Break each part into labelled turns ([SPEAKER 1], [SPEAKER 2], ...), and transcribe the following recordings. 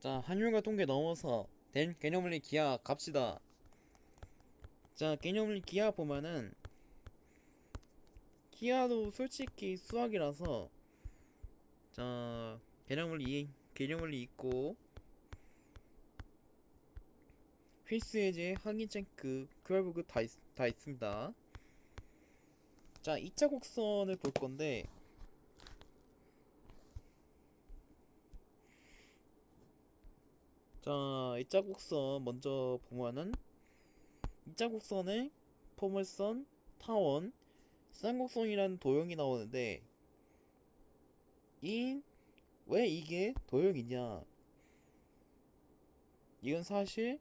[SPEAKER 1] 자, 한율과 통계 넘어서 개념물리 기하 갑시다. 자, 개념물리 기하 보면은 기하도 솔직히 수학이라서 자, 개념물리 있고 필수 예제, 항의 체크, 크열부그 다 있습니다. 자, 2차 곡선을 볼 건데 자, 2차 곡선 먼저 보면은 2차 곡선에 포물선, 타원, 쌍곡선이라는 도형이 나오는데 왜 이게 도형이냐? 이건 사실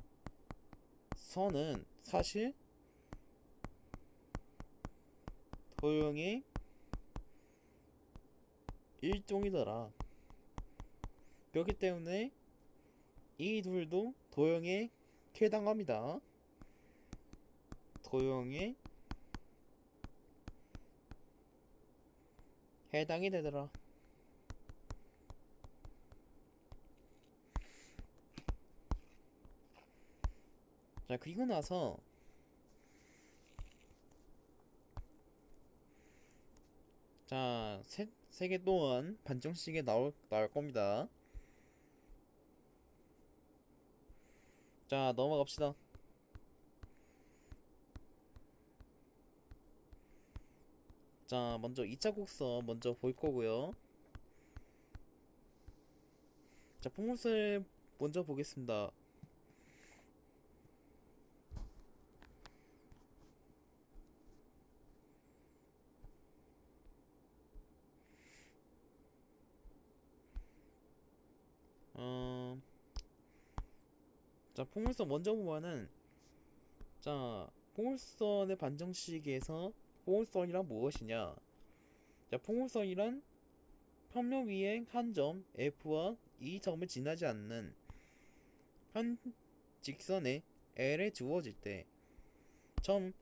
[SPEAKER 1] 도형의 일종이더라. 그렇기 때문에 이 둘도 도형에 해당합니다. 도형에 해당이 되더라. 자, 그리고 나서 자, 세 개 동안 반정식에 나올 겁니다. 자, 넘어갑시다. 자, 먼저 2차 곡선 먼저 볼 거고요. 자, 포물선을 먼저 보겠습니다. 어, 자, 포물선 먼저 보면은 자, 포물선의 반정식에서 포물선이란 무엇이냐? 자, 포물선이란 평면 위에 한 점 F와 이 점을 지나지 않는 한 직선에 L에 주어질 때 점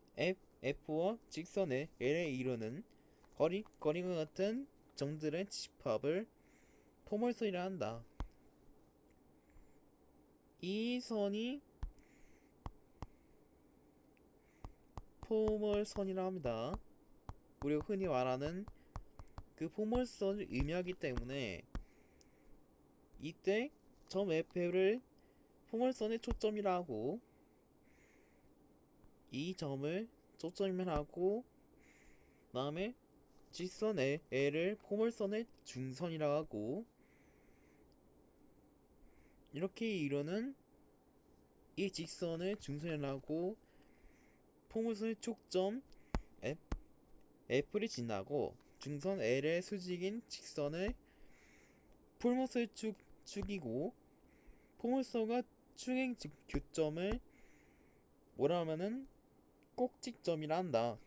[SPEAKER 1] F와 직선의 L에 이르는 거리가 같은 점들의 집합을 포물선이라 한다. 이 선이 포물선이라 합니다. 우리가 흔히 말하는 그 포물선을 의미하기 때문에 이때 점 F를 포물선의 초점이라 하고 이 점을 초점이라 하고 다음에 직선 L을 포물선의 중선이라 하고 이렇게 이루는 이 직선을 중선이라 하고 포물선의 촉점 F를 지나고 중선 L의 수직인 직선을 풀모스의 축이고 포물선과 충행 교점을 뭐라 하면은 꼭지점이라 한다.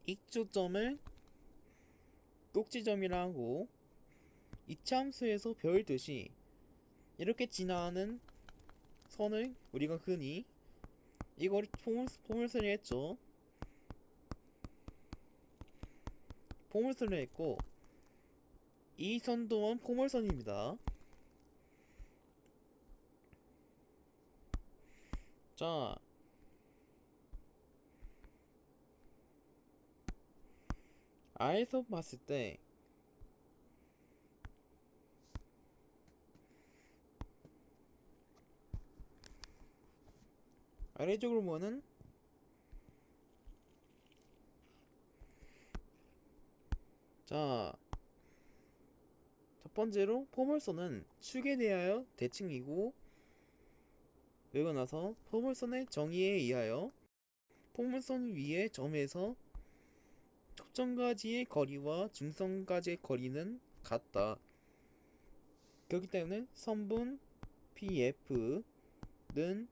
[SPEAKER 1] 익조점을 꼭지점이라 하고 이차함수에서 배울듯이 이렇게 지나가는 선을 우리가 흔히 이걸 포물선이 했죠. 포물선을 했고 이 선 또한 포물선입니다. 자, 아래에서 봤을 때 아래쪽으로 보면은 자, 첫 번째로 포물선은 축에 대하여 대칭이고 그리고 나서 포물선의 정의에 의하여 포물선 위의 점에서 촉점까지의 거리와 중선까지의 거리는 같다. 그렇기 때문에 선분 PF는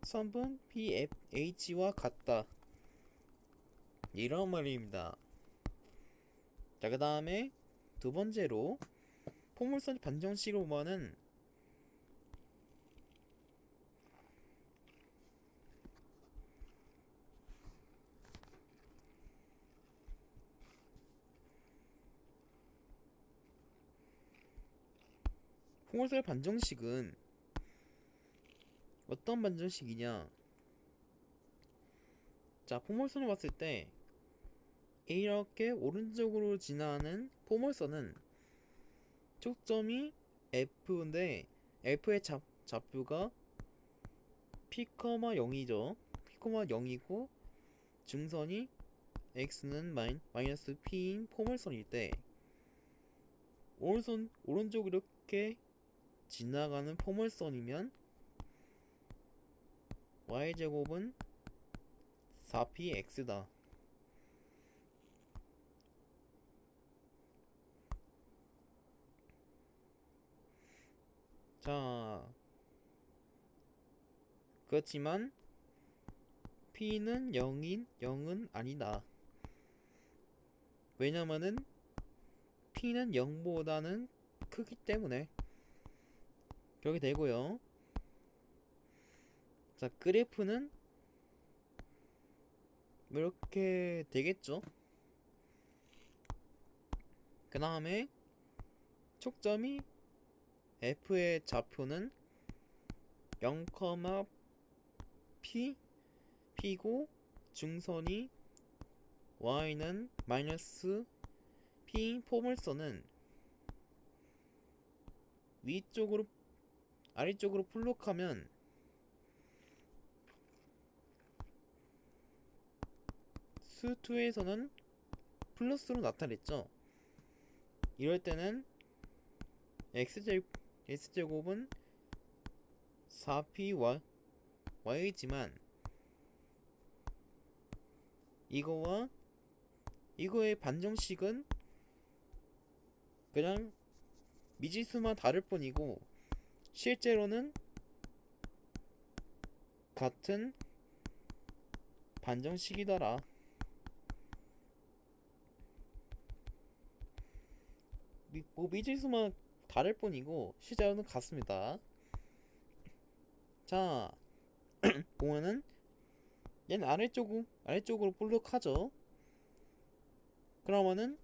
[SPEAKER 1] 선분 PFH와 같다. 이런 말입니다. 자, 그 다음에 두 번째로 포물선 반정식으로 보면은 포물선의 반정식은 어떤 반정식이냐? 자, 포물선을 봤을 때 이렇게 오른쪽으로 지나는 포물선은 초점이 F인데 F의 좌표가 P, 0이죠. P, 0이고 중선이 X는 마이너스 P인 포물선일 때 오른쪽으로 이렇게 지나가는 포물선이면 Y제곱은 4px다. 자, 그렇지만 p는 0은 아니다. 왜냐면은 p는 0보다는 크기 때문에 그렇게 되고요. 자, 그래프는 이렇게 되겠죠. 그 다음에 촉점이 F의 좌표는 0,P고 중선이 Y는 마이너스 P인 포물선은 위쪽으로 아래쪽으로 플롯하면 수2에서는 플러스로 나타냈죠. 이럴 때는 X제곱은 4py지만 이거와 이거의 반정식은 그냥 미지수만 다를 뿐이고 실제로는 같은 반정식이더라. 미지수만 다를 뿐이고 실제로는 같습니다. 자, 보면은 얘는 아래쪽으로 볼록하죠. 그러면은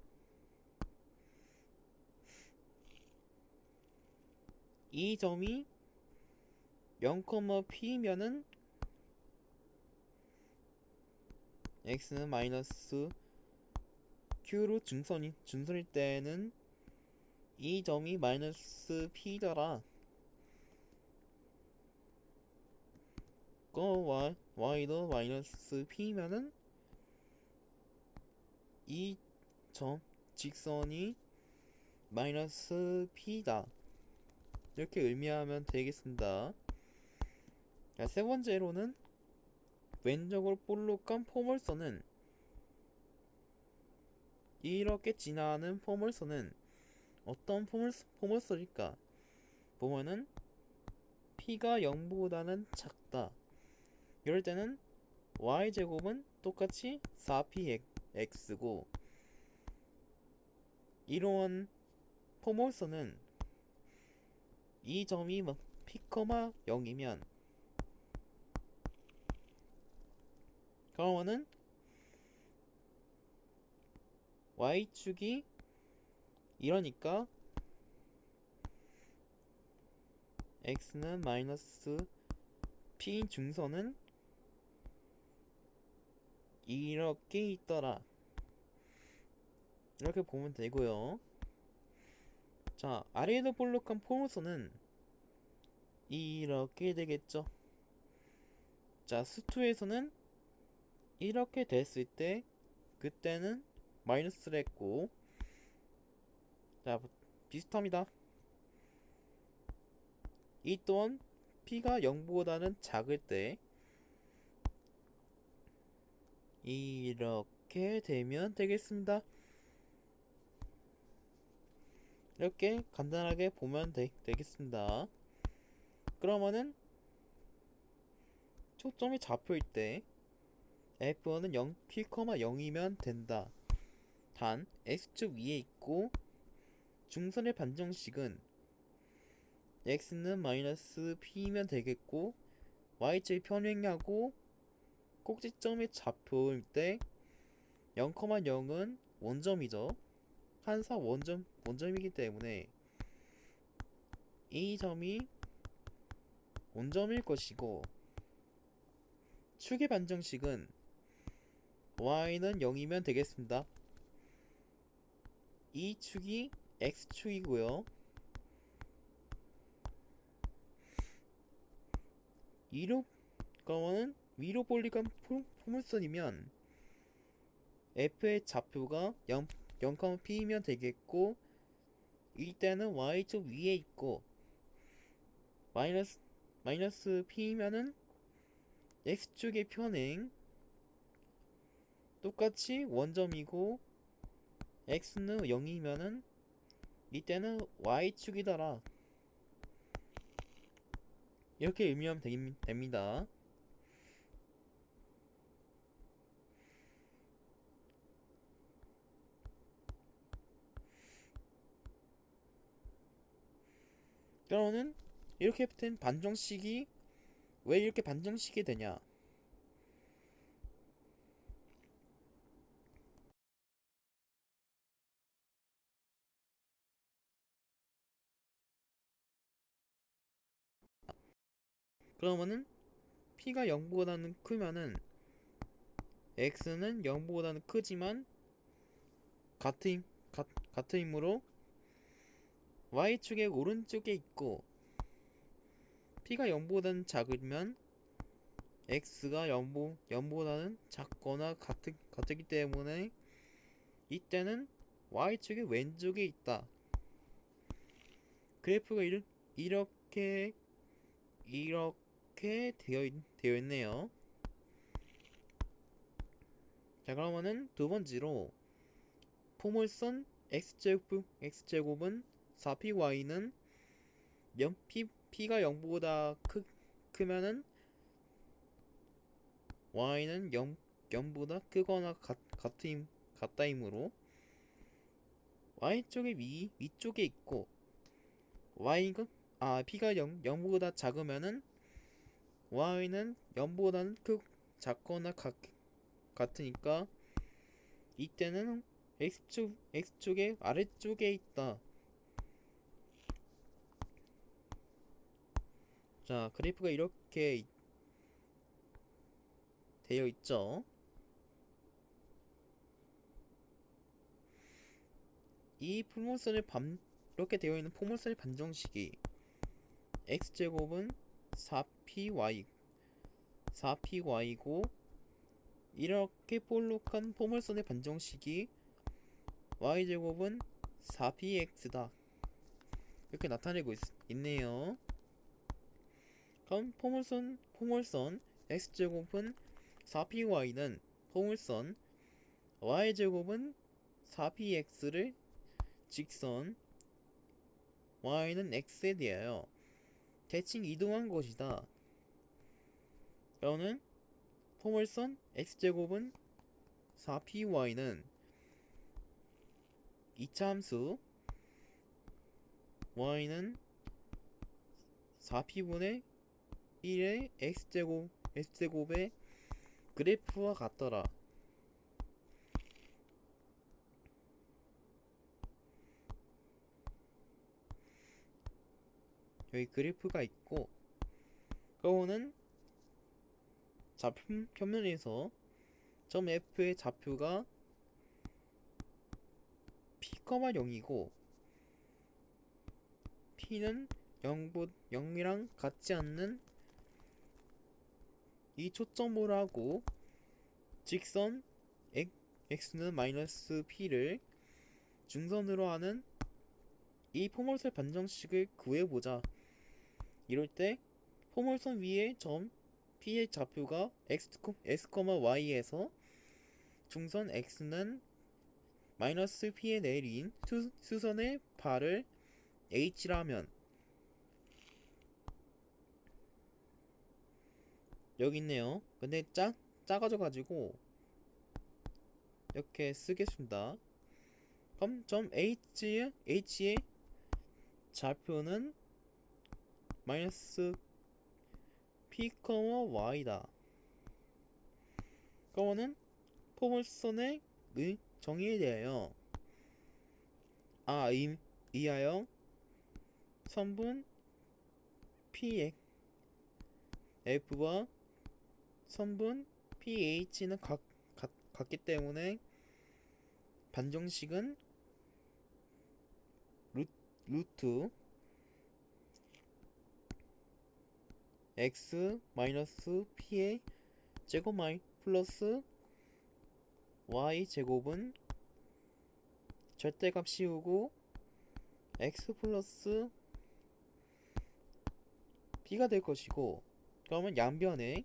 [SPEAKER 1] 이 점이 0,p면은 x는 마이너스 q로 중선일 때는 이 점이 마이너스 p더라. y도 마이너스 p면은 이 점 직선이 마이너스 p다. 이렇게 의미하면 되겠습니다. 자, 세 번째로는 왼쪽으로 볼록한 포물선은 이렇게 지나는 포물선은 어떤 포물선일까? 보면은 p가 0보다는 작다. 이럴 때는 y제곱은 똑같이 4px고 이러한 포물선은 이 점이 p, 0이면 그러면은 y축이 이러니까 x는 마이너스 p인 중선은 이렇게 있더라. 이렇게 보면 되고요. 자, 아래에도 볼록한 포물선은 이렇게 되겠죠. 자, 수2에서는 이렇게 됐을 때 그때는 마이너스를 했고, 자, 비슷합니다. 이 또한 p가 0보다는 작을 때 이렇게 되면 되겠습니다. 이렇게 간단하게 보면 되겠습니다. 그러면은 초점이 좌표일 때 F1은 P, 0이면 된다. 단 X축 위에 있고 중선의 반정식은 X는 마이너스 P면 되겠고 Y축이 평행하고 꼭지점의 좌표일 때 0,0은 원점이죠. 한사 원점이기 때문에 이 점이 온점일 것이고 축의 반정식은 y는 0이면 되겠습니다. 이 축이 x축이고요. 위로 가면은 위로 볼리건 포물선이면 f의 좌표가 0, P이면 되겠고 이때는 y축 위에 있고 마이너스 P면은 x축의 편행 똑같이 원점이고 x는 0이면은 이때는 y축이더라 이렇게 의미하면 됩니다. 그러면은 이렇게 된 반정식이 왜 이렇게 반정식이 되냐? 그러면은 p가 0보다는 크면은 x는 0보다는 크지만 같은 힘으로 y축의 오른쪽에 있고 p가 0보다는 작으면 x가 0보다는 작거나 같기 때문에 이때는 y축의 왼쪽에 있다. 그래프가 이렇게 되어 있네요. 자, 그러면은 두 번째로 포물선 x제곱은 4py는 p가 0보다 크면은 y는 0보다 크거나 같다이므로 y쪽의 위쪽에 있고 p가 0보다 작으면은 y는 0보다는 작거나 같으니까 이때는 x축의 아래쪽에 있다. 자, 그래프가 이렇게 되어 있죠. 이 이렇게 되어 있는 포물선의 반정식이 x제곱은 4py고 이렇게 볼록한 포물선의 반정식이 y제곱은 4px다. 이렇게 나타내고 있네요. 그럼 포물선 x제곱은 4py는 포물선 y제곱은 4px를 직선 y는 x에 대하여 대칭 이동한 것이다. 그러면 포물선 x제곱은 4py는 이차 함수 y는 4p분의 1의 x제곱의 그래프와 같더라. 여기 그래프가 있고 그거는 좌표 평면에서 점 F의 좌표가 P, 0이고 P는 0이랑 같지 않는 이 초점으로 하고 직선 X는 마이너스 P를 중선으로 하는 이 포물선 반정식을 구해보자. 이럴 때 포물선 위에 점 P의 좌표가 X, Y에서 중선 X는 마이너스 P에 내린 수선의 발을 H라면 여기 있네요. 근데 작아져가지고 이렇게 쓰겠습니다. 그럼 점 H의 좌표는 마이너스 P, Y다. 그러면은 포물선의 정의에 대하여 이하여 선분 P F와 성분 pH는 같기 때문에 반정식은 루트 x 마이너스 p의 제곱 플러스 y 제곱은 절대값 씌우고 x 플러스 b가 될 것이고, 그러면 양변에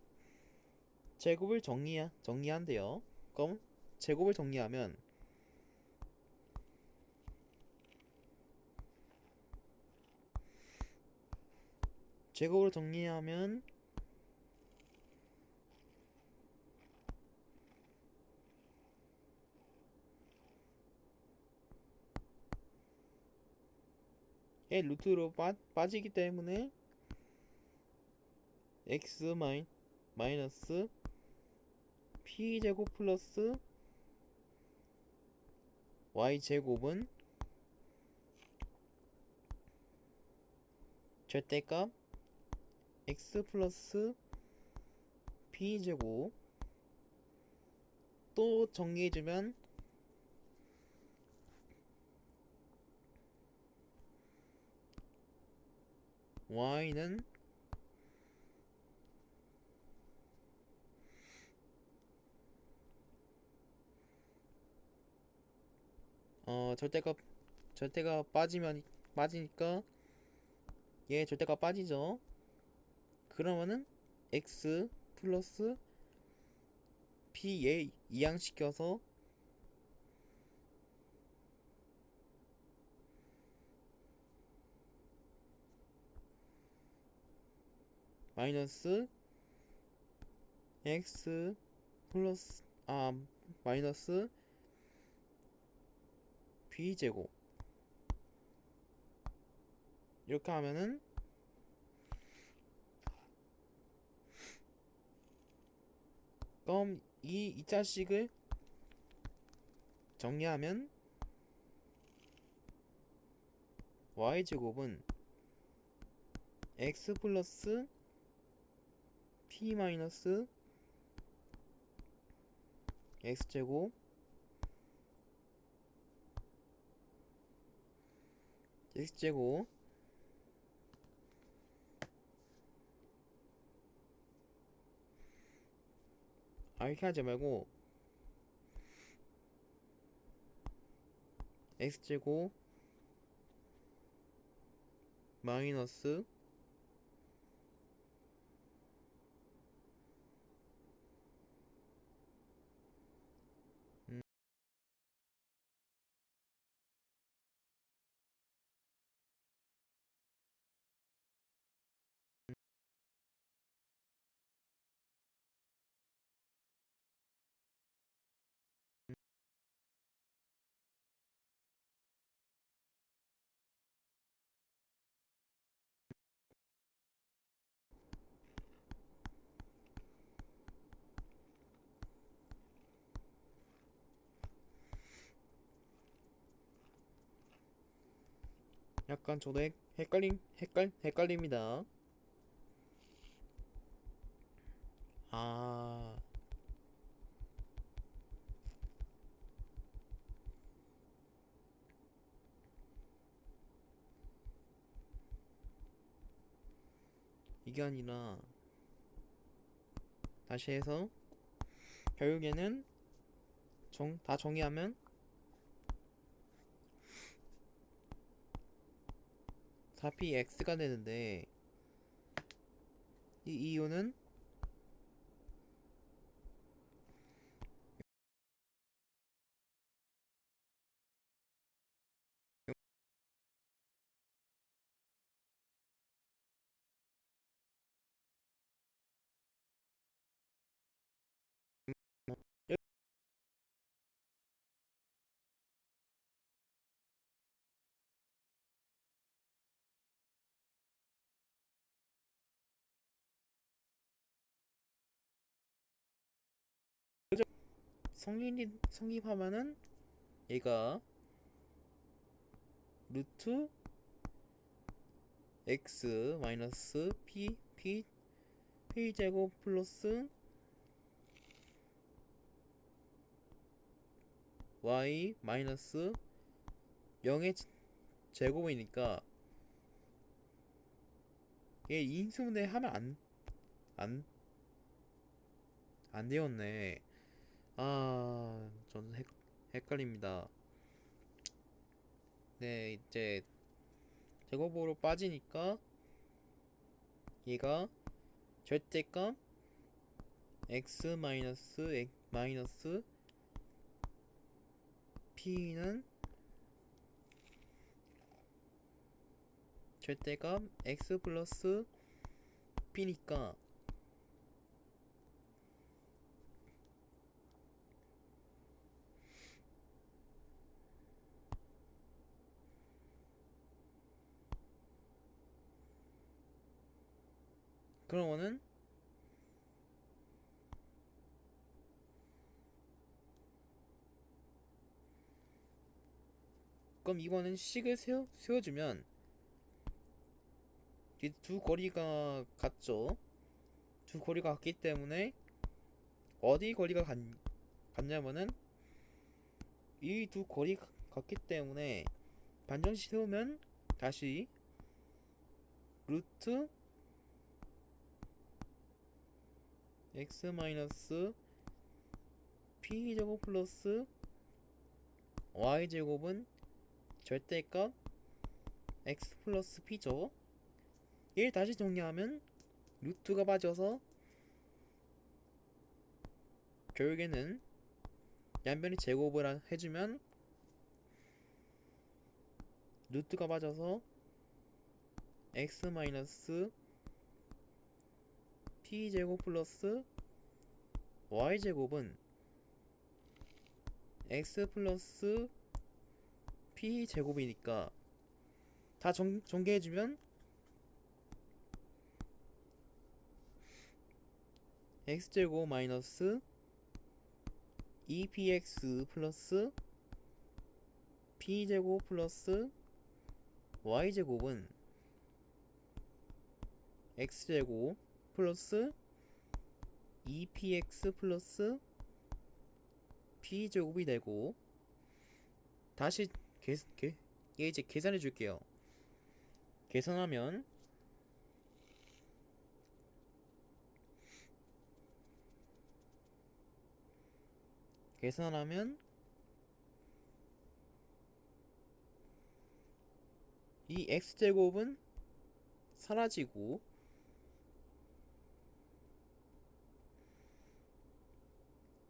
[SPEAKER 1] 제곱을 정리한대요. 그럼 제곱을 정리하면 제곱으로 정리하면 의 루트로 빠지기 때문에 x 마이너스 p제곱 플러스 y제곱은 절대값 x 플러스 b제곱, 또 정리해주면 y는 절대값 빠지니까 얘 절대값 빠지죠. 그러면은 x 플러스 b에 이항시켜서 마이너스 x 플러스 마이너스 b제곱, 이렇게 하면은 그럼 이 자식을 정리하면 y제곱은 x 플러스 p 마이너스 x제곱 이렇게 하지 말고 x제곱 마이너스 음, 약간 저도 헷갈립니다. 아, 이게 아니라 다시 해서 결국에는 다 정의하면 4px가 되는데, 이 이유는 성립하면은 얘가 루트 x 마이너스 p 제곱 플러스 y 마이너스 0의 제곱이니까 얘 인수분해 하면 안 되었네. 저는 헷갈립니다. 네, 이제 제곱으로 빠지니까 얘가 절대값 x 마이너스 p는 절대값 x 플러스 p니까 그러면은 그럼 이거는 식을 세워주면 이 두 거리가 같죠. 두 거리가 같기 때문에 어디 거리가 같냐면은 이 두 거리 같기 때문에 반정식 세우면 다시 루트 x 마이너스 p 제곱 플러스 y 제곱은 절대값 x 플러스 p죠. 얘를 다시 정리하면 루트가 빠져서 결국에는 양변이 제곱을 해주면 루트가 빠져서 x 마이너스 p 제곱 플러스 y 제곱은 x 플러스 p 제곱이니까 다 전개해주면 x제곱 마이너스 2px 플러스 p제곱 플러스 y제곱은 x제곱 플러스 2px 플러스 p제곱이 되고 다시 얘 이제 계산해 줄게요. 계산하면 이 x제곱은 사라지고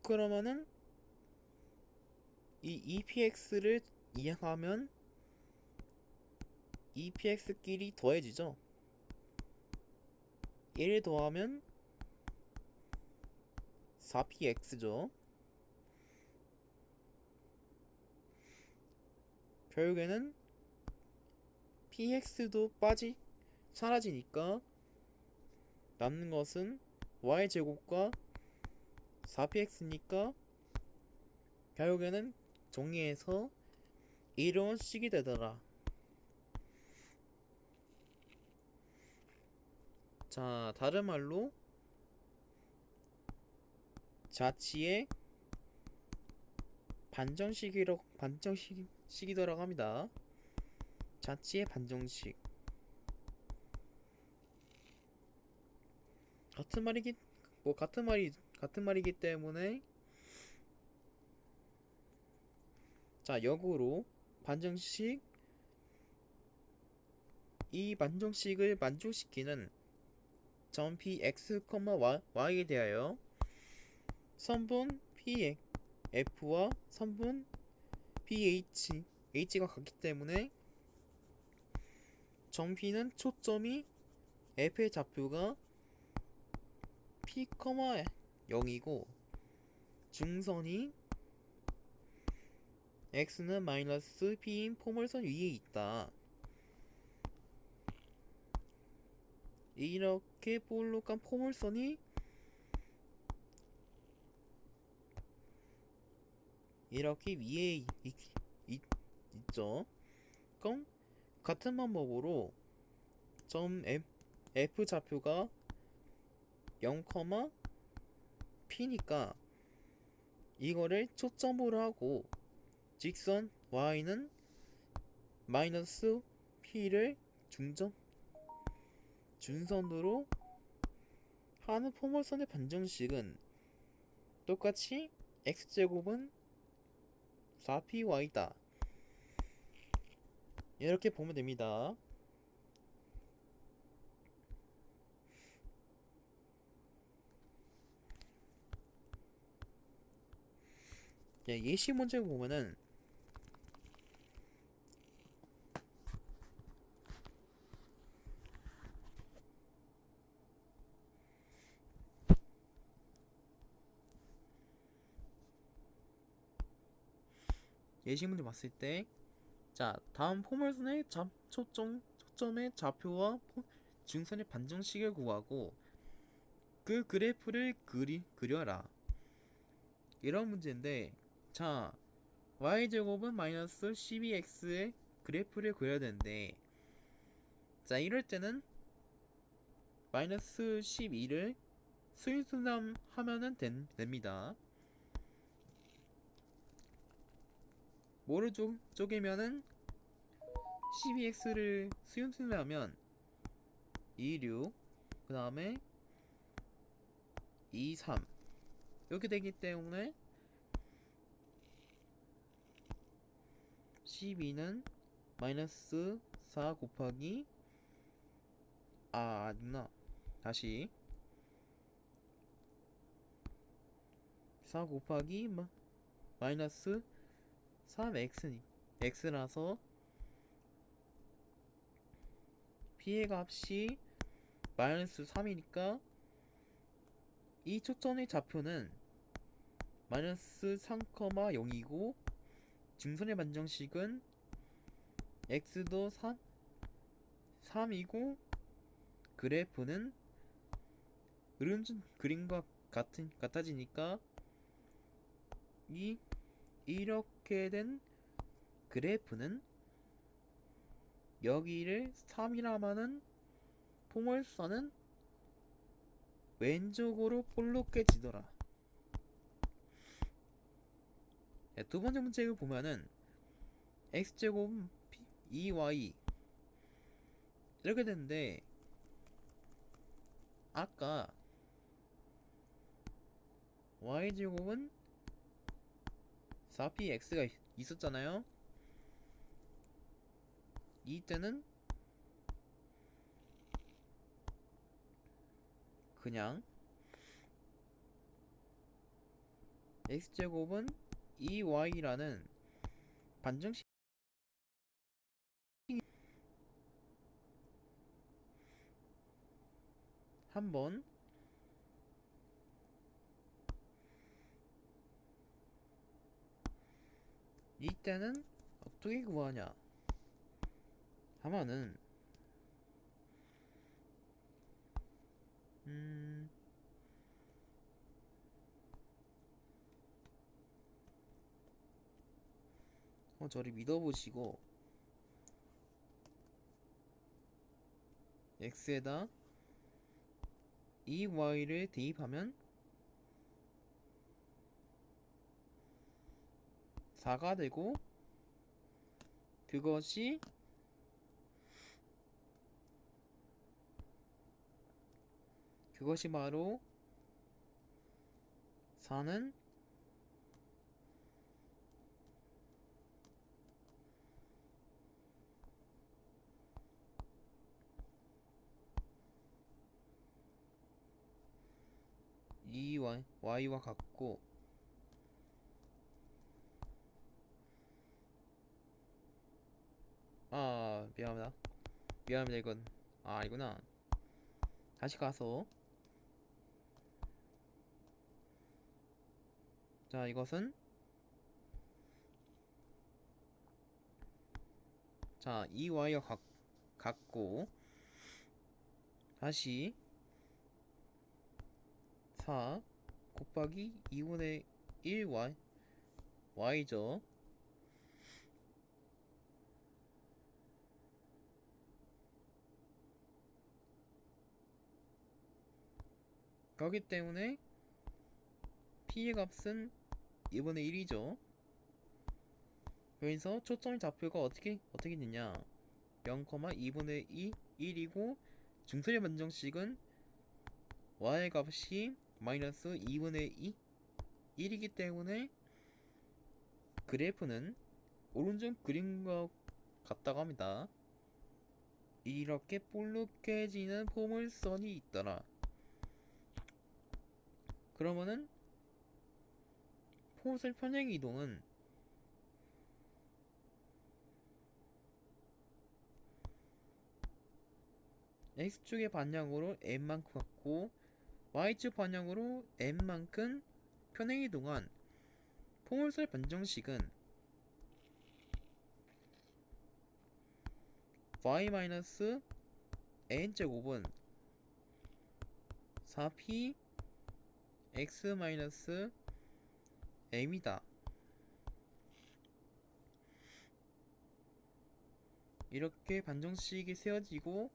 [SPEAKER 1] 그러면은 이 EPX를 이항하면 EPX끼리 더해지죠. 얘를 더하면 4px죠. 결국에는 px도 사라지니까 남는 것은 y제곱과 4px니까 결국에는 정리해서 이런 식이 되더라. 자, 다른 말로 자치의 반정식이라고 합니다. 자치의 반정식. 같은 말이기 때문에 자, 역으로 이 반정식을 만족시키는 점 px, y에 대하여 선분 pf와 선분 h가 같기 때문에 점 p는 초점이 f의 좌표가 p, 0이고 중선이 x는 마이너스 p인 포물선 위에 있다. 이렇게 볼록한 포물선이 이렇게 위에 있죠. 그럼 같은 방법으로 점 f 좌표가 0, p니까 이거를 초점으로 하고 직선 y는 마이너스 p를 준선으로 하는 포멀선의 반정식은 똑같이 x제곱은 4py다 이렇게 보면 됩니다. 예시 문제 보면은 예시 문제 봤을 때 자, 다음 포멀선의 초점의 좌표와 중선의 반정식을 구하고 그 그래프를 그려라. 이런 문제인데, 자, y제곱은 마이너스 12x의 그래프를 그려야 되는데, 자, 이럴 때는 마이너스 12를 수인수남 하면은 됩니다. 뭐를 쪼개면은 12x를 수용수하면 26, 그 다음에 23 이렇게 되기 때문에 12는 마이너스 4 곱하기 아니구나 다시 4 곱하기 마이너스 3x라서 p의 값이 마이너스 3이니까 이 초점의 좌표는 마이너스 3,0이고 중선의 반정식은 x도 3이고 그래프는 으름진 그림과 같아지니까 이렇게 된 그래프는 여기를 3이라면은 포멀선은 왼쪽으로 볼록해지더라. 두 번째 문제를 보면은 x제곱 2y 이렇게 되는데 아까 y제곱은 4px가 있었잖아요. 이때는 그냥 x제곱은 2y라는 반정식 한번 이때는 어떻게 구하냐 하면은 저를 믿어보시고 x에다 2y를 대입하면 4가 되고 그것이 바로 4는 2y와 같고 미안합니다 이건 아니구나. 다시 가서 자 이것은 자 2y와 같고 다시 4 곱하기 2분의 1y y죠. 그렇기 때문에 P의 값은 2분의 1이죠. 그래서 초점 좌표가 어떻게 되냐, 0,2분의 2 1이고 중소리 반정식은 y의 값이 마이너스 2분의 2 1이기 때문에 그래프는 오른쪽 그림과 같다고 합니다. 이렇게 볼록해지는 포물선이 있더라. 그러면은 포물선 편행 이동은 x축의 방향으로 n만큼 갖고 y축 방향으로 n만큼 편행 이동한 포물선 반정식은 y-n제곱은 4p x-m이다. 이렇게 반정식이 세워지고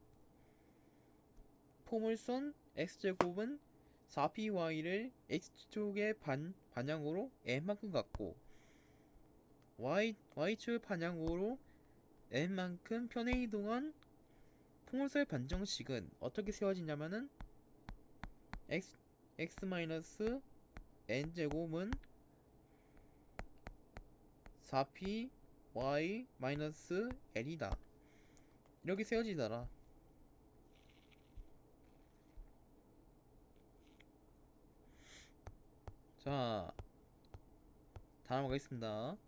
[SPEAKER 1] 포물선 x제곱은 4py를 x축의 반향으로 n만큼 갖고 y축 반향으로 n만큼 편행 이동한 포물선의 반정식은 어떻게 세워지냐면은 x-n제곱은 4p y-n이다. 이렇게 세워지더라. 자, 다음 가겠습니다.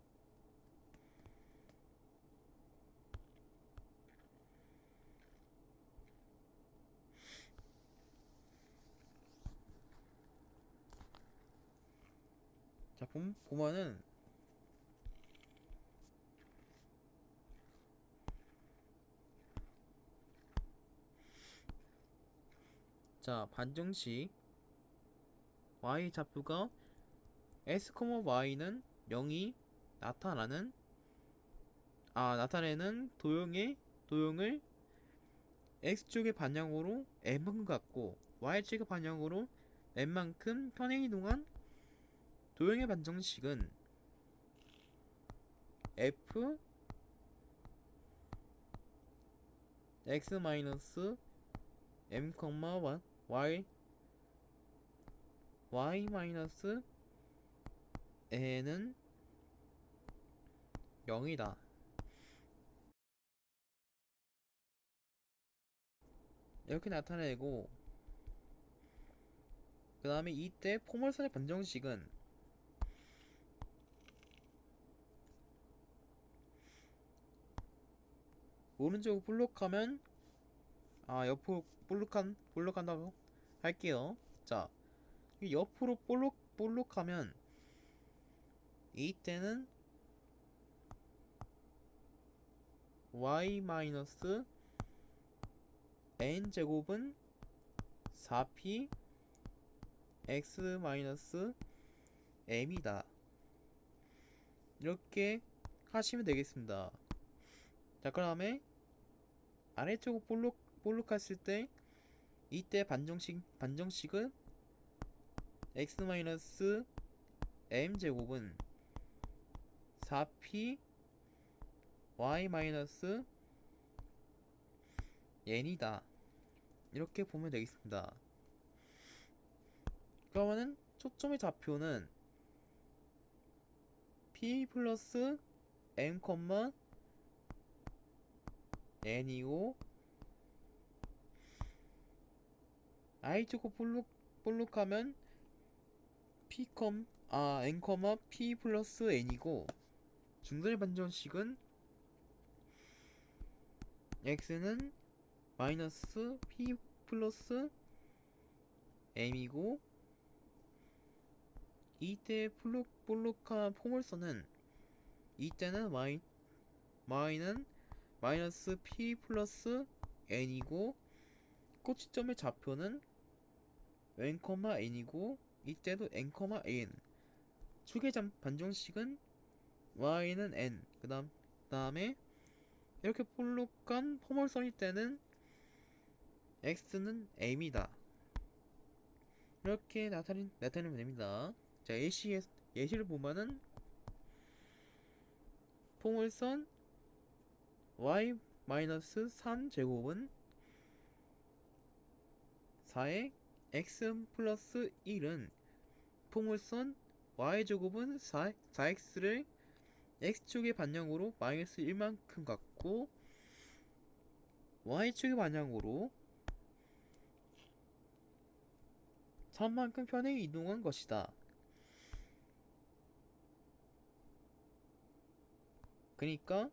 [SPEAKER 1] 자, 보면은 자, 반정식 y 좌표가 s, y는 0이 나타내는 도형을 x축의 반향으로 n만큼 갖고 y축의 반향으로 n만큼 편행 이동한 도형의 반정식은 f x 마이너스 m, y 마이너스 n은 0이다. 이렇게 나타내고, 그 다음에 이때 포물선의 반정식은 오른쪽으로 볼록하면 옆으로 볼록한다고 할게요. 자, 옆으로 볼록하면 이때는 y 마이너스 n 제곱은 4p x 마이너스 m이다. 이렇게 하시면 되겠습니다. 자, 그 다음에 아래쪽으로 볼록했을 때 이때 반정식은 x 마이너스 m 제곱은 4p y 마이너스 n이다. 이렇게 보면 되겠습니다. 그러면은 초점의 좌표는 p 플러스 m, n이고 i쪽으로 볼록하면 n, p 플러스 n이고 중간의 반정식은 x는 마이너스 p 플러스 m이고 이때 볼록한 포물선은 이때는 y는 마이너스 p 플러스 n이고 꼭지점의 좌표는 n, n이고 이때도 n, n 축의 반정식은 y는 n 그 다음에 이렇게 볼록한 포물선일 때는 x는 m이다. 이렇게 나타내면 됩니다. 자, 예시를 보면은 포물선 y-3제곱은 4의 x 플러스 1은 포물선 y제곱은 4x를 x축의 반영으로 마이너스 1만큼 갖고 y축의 반영으로 3만큼 편에 이동한 것이다. 그러니까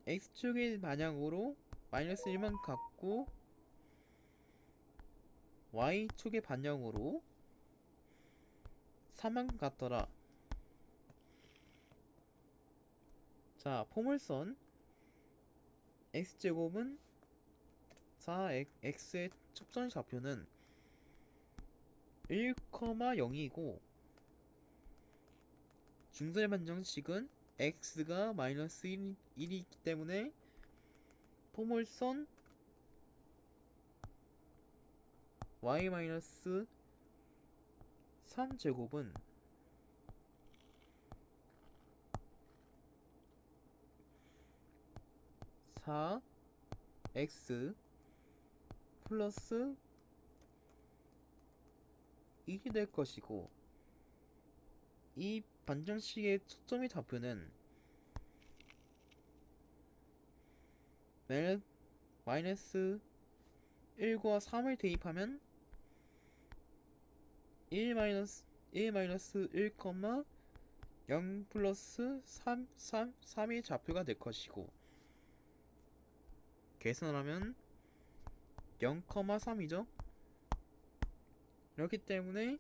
[SPEAKER 1] x축의 반영으로 마이너스 1만 갖고 y축의 반영으로 3만 같더라. 자, 포물선 x제곱은 4x의 첩선 좌표는 1,0이고 중선의 반정식은 x가 마이너스 1이기 때문에 포물선 y-3제곱은 4x 플러스 1이 될 것이고 이 반정식의 초점의 좌표는 마이너스 1과 3을 대입하면 1 마이너스 1, 0 플러스 3의 좌표가 될 것이고 계산하면 0,3이죠. 그렇기 때문에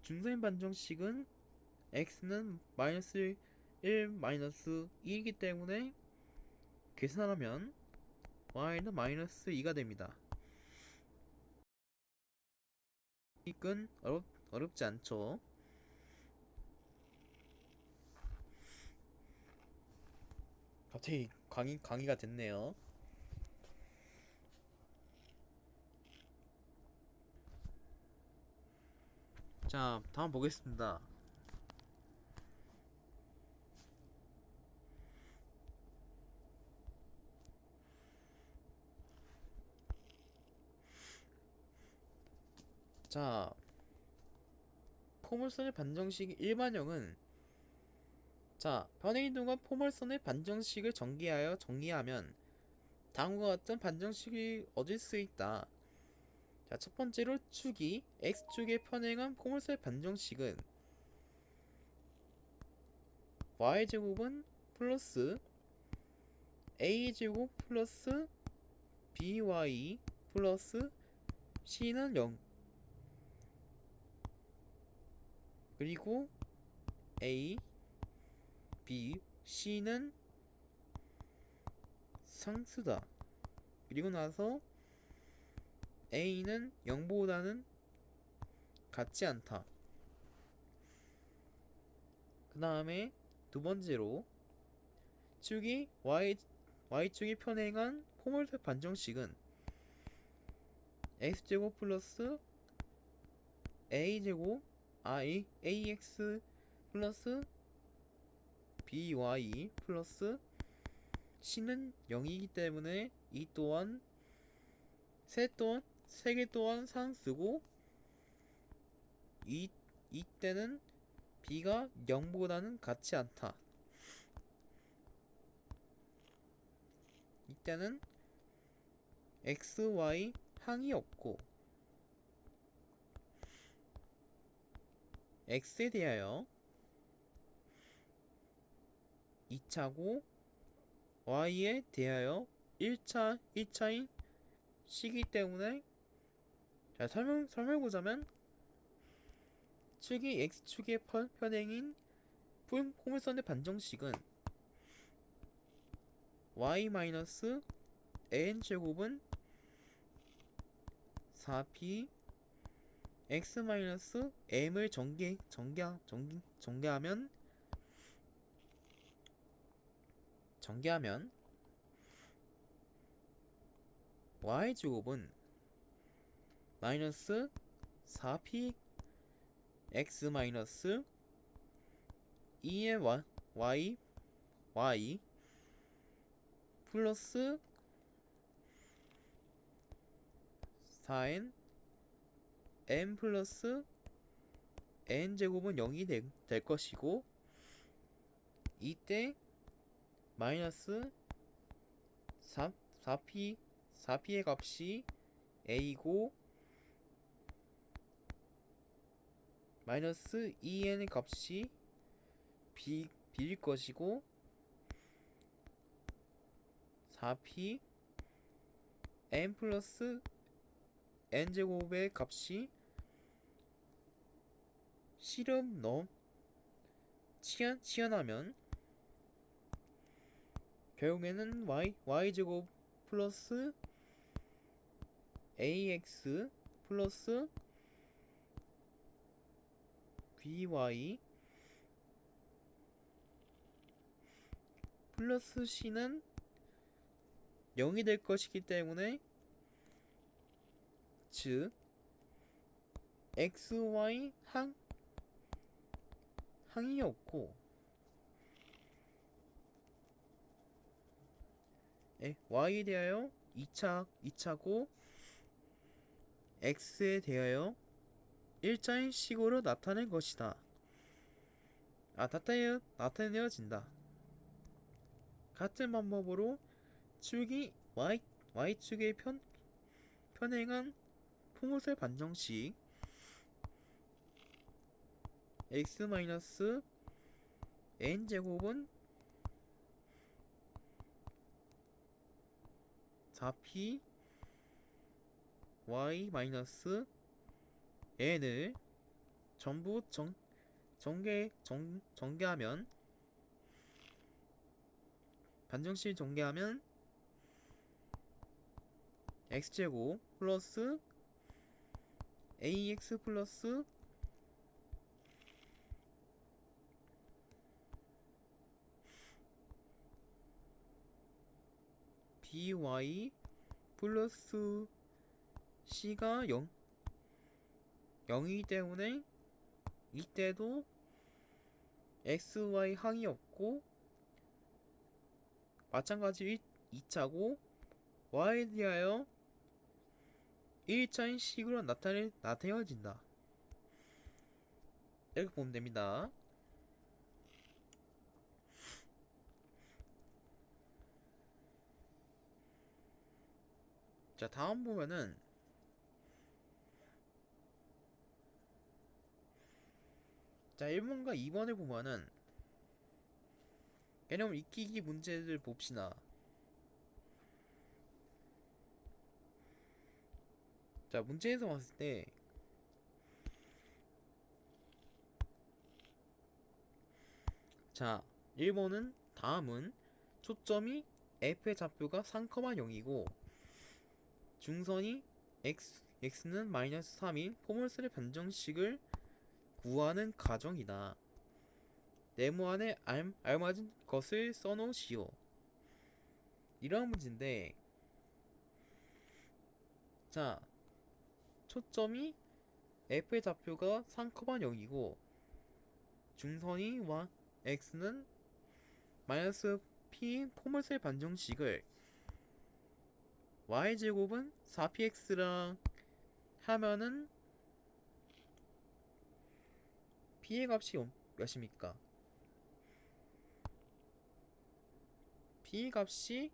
[SPEAKER 1] 중선의 반정식은 x는 마이너스 1, 마이너스 2이기 때문에 계산하면 y는 마이너스 2가 됩니다. 이건 어렵지 않죠. 갑자기 강의가 됐네요. 자, 다음 보겠습니다. 자, 포물선의 반정식 일반형은 자, 변해이동과 포물선의 반정식을 정리하면 다음과 같은 반정식이 얻을 수 있다. 자, 첫 번째로 축이 x축에 편행한 포물선의 반정식은 y제곱은 플러스 a제곱 플러스 by 플러스 c는 0 그리고 a, b, c는 상수다. 그리고 나서 a는 0보다는 같지 않다. 그 다음에 두 번째로 축이 y축이 편행한 포물선 반정식은 x제곱 플러스 a제곱 ax 플러스 by 플러스 c는 0이기 때문에 이 또한 세 개 또한 상수고 이때는 b가 0보다는 같지 않다. 이때는 x, y 항이 없고 x에 대하여 2차고 y에 대하여 1차인 시기 때문에 자, 설명해보자면 축이 x축의 편행인 포물선의 반정식은 y-n제곱은 4p x-m을 전개하면 y제곱은 마이너스 4p x 마이너스 2의 y 플러스 4n n 플러스 n 제곱은 0이 될 것이고, 이때 마이너스 4p의 값이 a고 마이너스 2n의 값이 b일 것이고, 4p n 플러스 n 제곱의 값이 실험 치환하면 결국에는 y 제곱 플러스 ax 플러스 by 플러스 c는 0이 될 것이기 때문에, 즉 xy 항이 없고 y에 대하여 2차고 x에 대하여 1자인 식으로 나타낼 것이다. 나타내어진다. 같은 방법으로 축이 y축의 편행한 포모셀 반정식 x n제곱은 4p y n을 전부 전개하면, 반정식 전개하면 x제곱 플러스 ax 플러스 by 플러스 c가 0이기 때문에 이때도 xy 항이 없고 마찬가지 2차고 y에 대하여 1차인 식으로 나타내어진다. 이렇게 보면 됩니다. 자, 다음 보면은 자, 1번과 2번을 보면은 개념 익히기 문제를 봅시다. 자, 문제에서 봤을 때 자, 1번은 다음은 초점이 f의 좌표가 3,0이고 중선이 x는 마이너스 3인 포물선의 반정식을 구하는 과정이다. 네모안에 알맞은 것을 써놓으시오. 이런 문제인데, 자, 초점이 f의 좌표가 3,0이고 중선이 x는 마이너스 p인 포물선의 반정식을 y제곱은 4px랑 하면은 p의 값이 몇입니까? p의 값이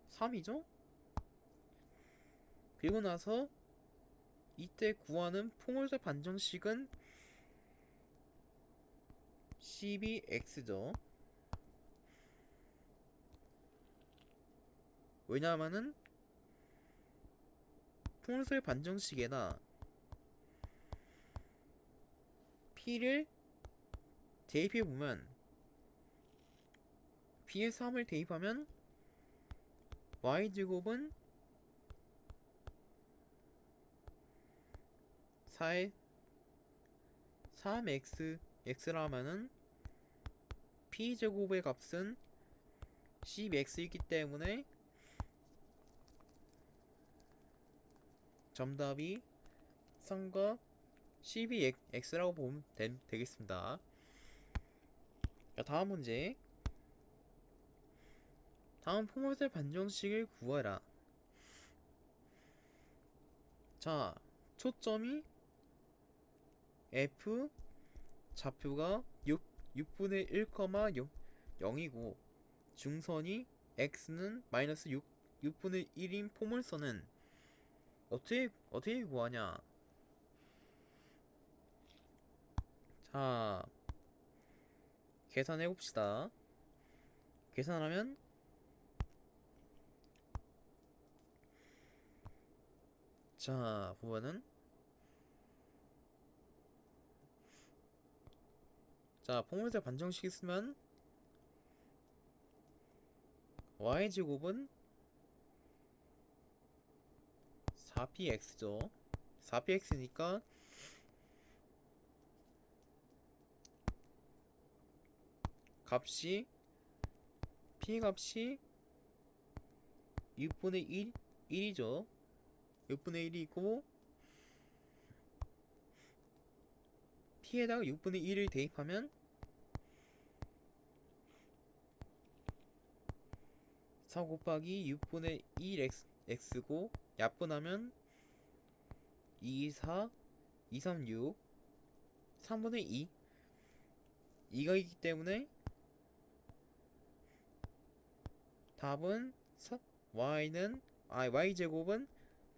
[SPEAKER 1] 3이죠? 그리고 나서 이때 구하는 포물선 반정식은 12x죠. 왜냐하면은 포물선 반정식에다 p를 대입해보면 p에 3을 대입하면 y제곱은 4에 3x라 하면은 p제곱의 값은 10x이기 때문에 정답이 3과 12x라고 보면 되겠습니다. 자, 다음 문제. 다음 포맷의 반정식을 구하라. 자, 초점이 f, 좌표가 6분의 1, 0이고 중선이 x는 마이너스 6분의 1인 포물선은 어떻게 구하냐? 자, 계산해 봅시다. 계산하면 자, 보면은 자, 포물선 반정식 있으면 y제곱은 4px죠. 4px니까 값이 p 값이 6분의 1이죠. 6분의 1이고 p에다가 6분의 1을 대입하면 4 곱하기 6분의 1x고 약분하면 2, 4, 2, 3, 6 3분의 2 2가 있기 때문에 답은 y제곱은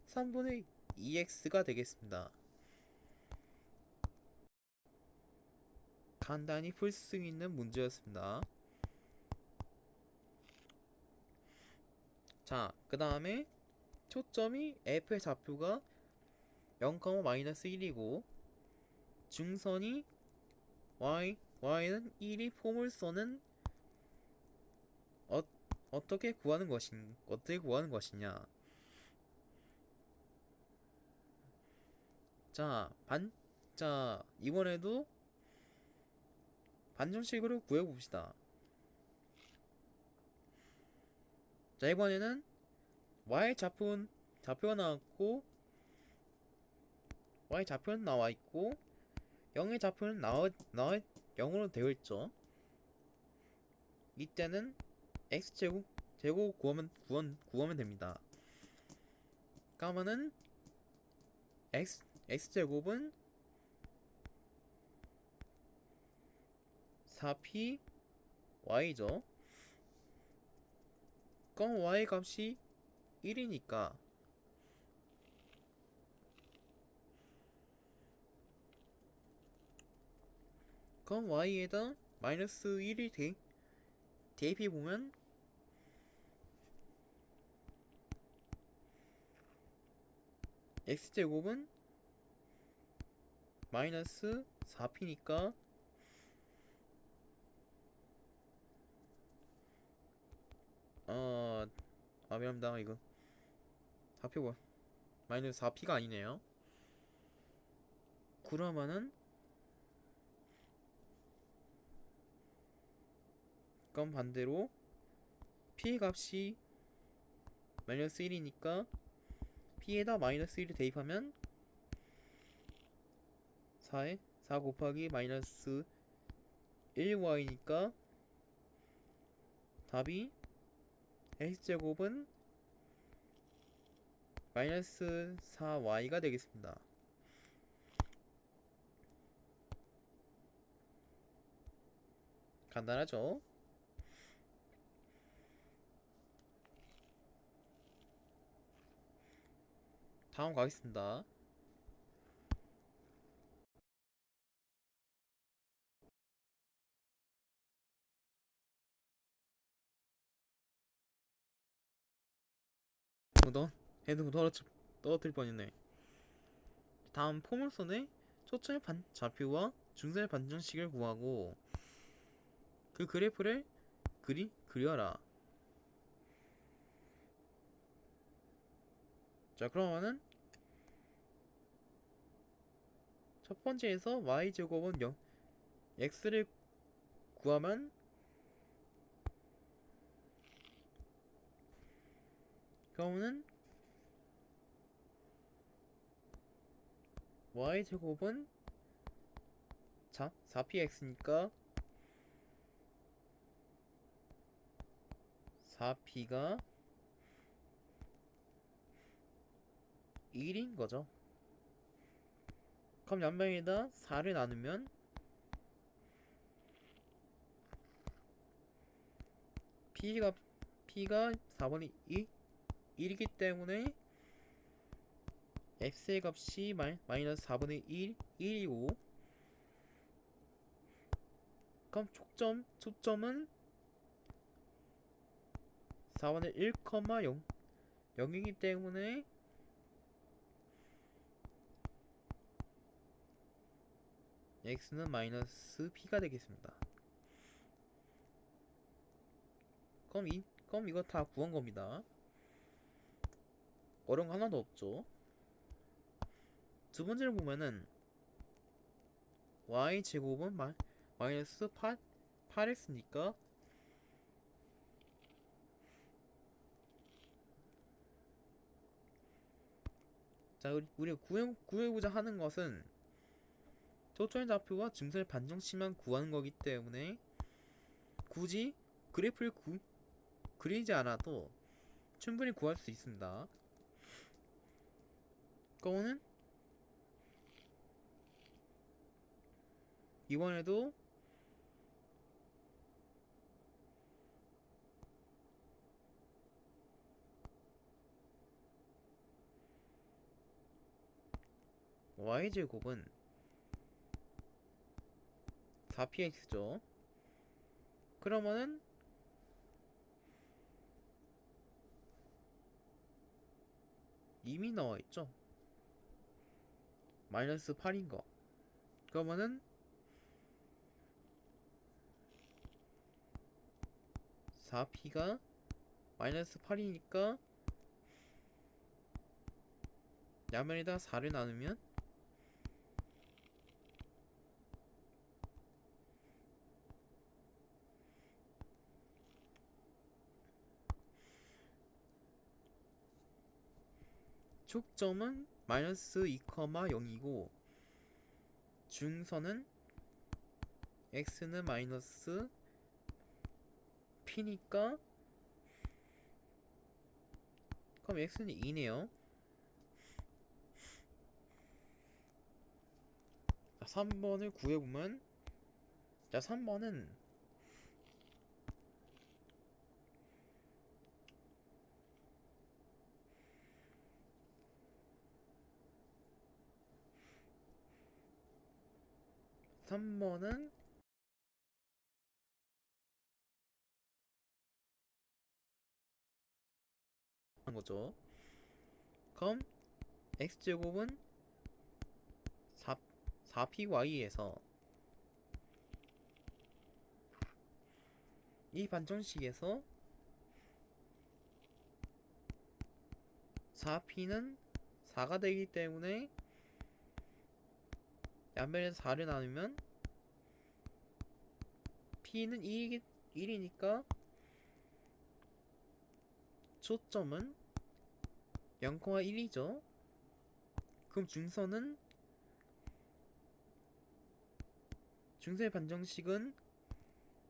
[SPEAKER 1] 3분의 2x가 되겠습니다. 간단히 풀 수 있는 문제였습니다. 자, 그 다음에 초점이 f의 좌표가 0, 마이너스 1이고 중선이 y는 1이 포물선은 어떻게 구하는 것이냐? 자, 이번에도 반정식으로 구해봅시다. 자, 이번에는 좌표가 나왔고 y 좌표는 나와있고 0의 좌표는 0으로 되어있죠. 이때는 x제곱 구하면 됩니다. 그러면은 x제곱은 4p y죠. 그럼 y 값이 1이니까 그럼 y에다 마이너스 1이 대입해보면 x제곱은 마이너스 4p니까 미안합니다. 이거 4p 뭐 마이너스 4p가 아니네요. 그러면은 그럼 반대로 p 값이 마이너스 1이니까 p에다 마이너스 1을 대입하면 4 곱하기 마이너스 1y니까 답이 x제곱은 마이너스 4y가 되겠습니다. 간단하죠? 다음 가겠습니다. 핸드폰 떨어뜨릴 뻔했네. 다음 포물선의 초점의 좌표와 중선의 반정식을 구하고 그 그래프를 그려라. 자, 그러면은 첫 번째에서 y제곱은 0, x를 구하면 그러면은 y제곱은 자 4px니까 4p가 1인 거죠. 그럼 양변에다 4를 나누면 p가 4분의 1이기 때문에 x의 값이 마이너스 4분의 1이고, 그럼 초점은 4분의 1, 0이기 때문에 x는 마이너스 p가 되겠습니다. 그럼 이거 다 구한 겁니다. 어려운 거 하나도 없죠. 두 번째를 보면은 y제곱은 마이너스 8x니까 자, 우리가 구해보자 하는 것은 초점의 좌표와 증선의 반정치만 구하는 거기 때문에 굳이 그래프를 그리지 않아도 충분히 구할 수 있습니다. 그거는 이번에도 y제곱은 4px죠. 그러면은 이미 나와있죠. 마이너스 8인거. 그러면은 4p가 마이너스 8이니까 양면에다 4를 나누면 축점은 마이너스 2,0이고 중선은 x는 마이너스 p니까 그럼 x는 2네요. 3번을 구해보면, 자 3번은 한 거죠. 그럼 x제곱은 4py에서 이 반정식에서 4p는 4가 되기 때문에 양변에서 4를 나누면 p는 1이니까 초점은 0,1이죠. 그럼 중선의 반정식은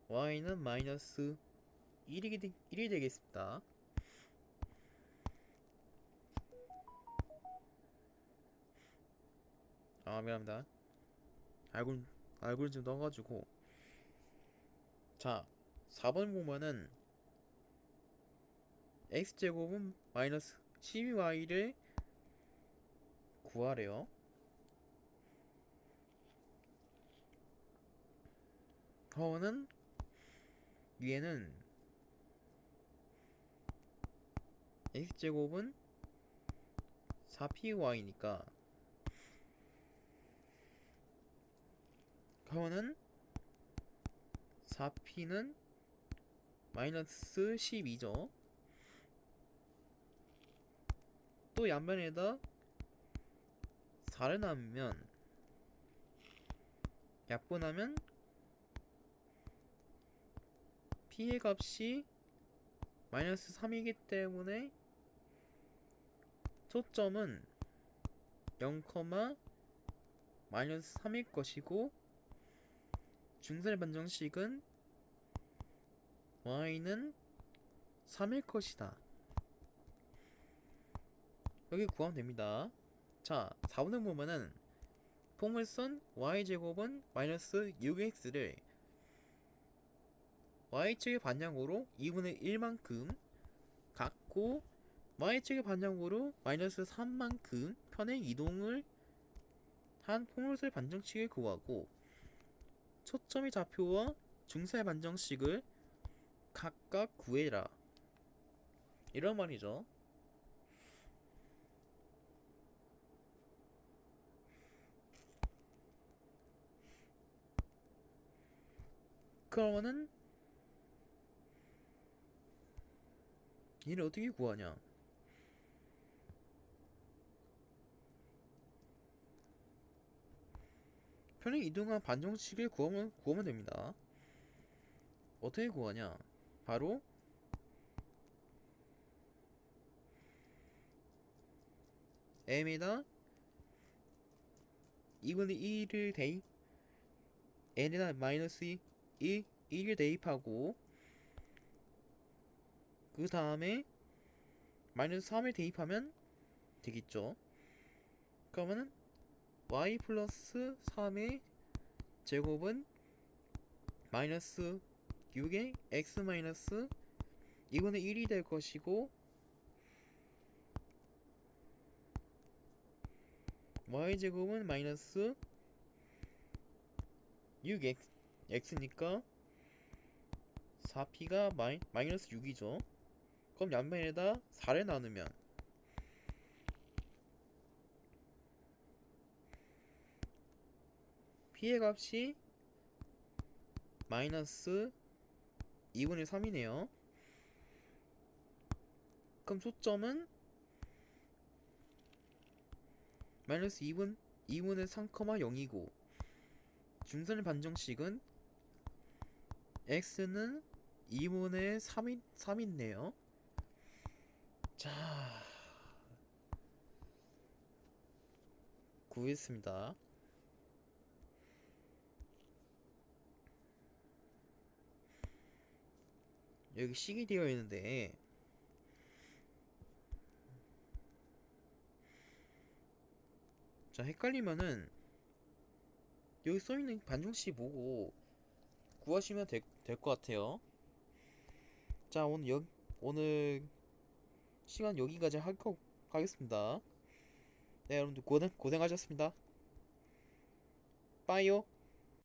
[SPEAKER 1] y는 마이너스 1이 되겠습니다. 미안합니다. 알고리즘 넣어가지고. 자 4번 보면은 x제곱은 마이너스 12y를 구하래요. 그거는 위에는 x제곱은 4py니까 그거는 4p는 마이너스 12죠. 또 양변에다 4를 나누면 약분하면 p의 값이 마이너스 3이기 때문에 초점은 마이너스 3일 것이고 중선의 반정식은 y는 3일 것이다. 여기 구하면 됩니다. 자, 4번을 보면은 포물선 y제곱은 마이너스 6x를 y축의 반영으로 2분의 1만큼 갖고 y축의 반영으로 마이너스 3만큼 편의 이동을 한 포물선의 반정식을 구하고 초점의 좌표와 중심의 반정식을 각각 구해라, 이런 말이죠. 그러면은 얘를 어떻게 구하냐? 편의 이동한 반정식을 구하면 됩니다. 어떻게 구하냐? 바로 m에다 2분의 1을 대입, n에다 마이너스 1을 대입하고 그 다음에 마이너스 3을 대입하면 되겠죠. 그러면은 y 플러스 3의 제곱은 마이너스 6의 x 마이너스 2분의 1이 될 것이고 y제곱은 마이너스 6x니까 4p가 마이너스 6이죠. 그럼 양면에다 4를 나누면 p의 값이 마이너스 2분의 3이네요. 그럼 초점은 마이너스 2분의 3,0이고 중선의 반정식은 x는 2분의 3이네요. 자, 구했습니다. 여기 식이 되어 있는데 자, 헷갈리면은 여기 써있는 반정식 보고 구하시면 될 것 같아요. 자, 오늘 시간 여기까지 하겠습니다. 네, 여러분들 고생하셨습니다. 빠이요.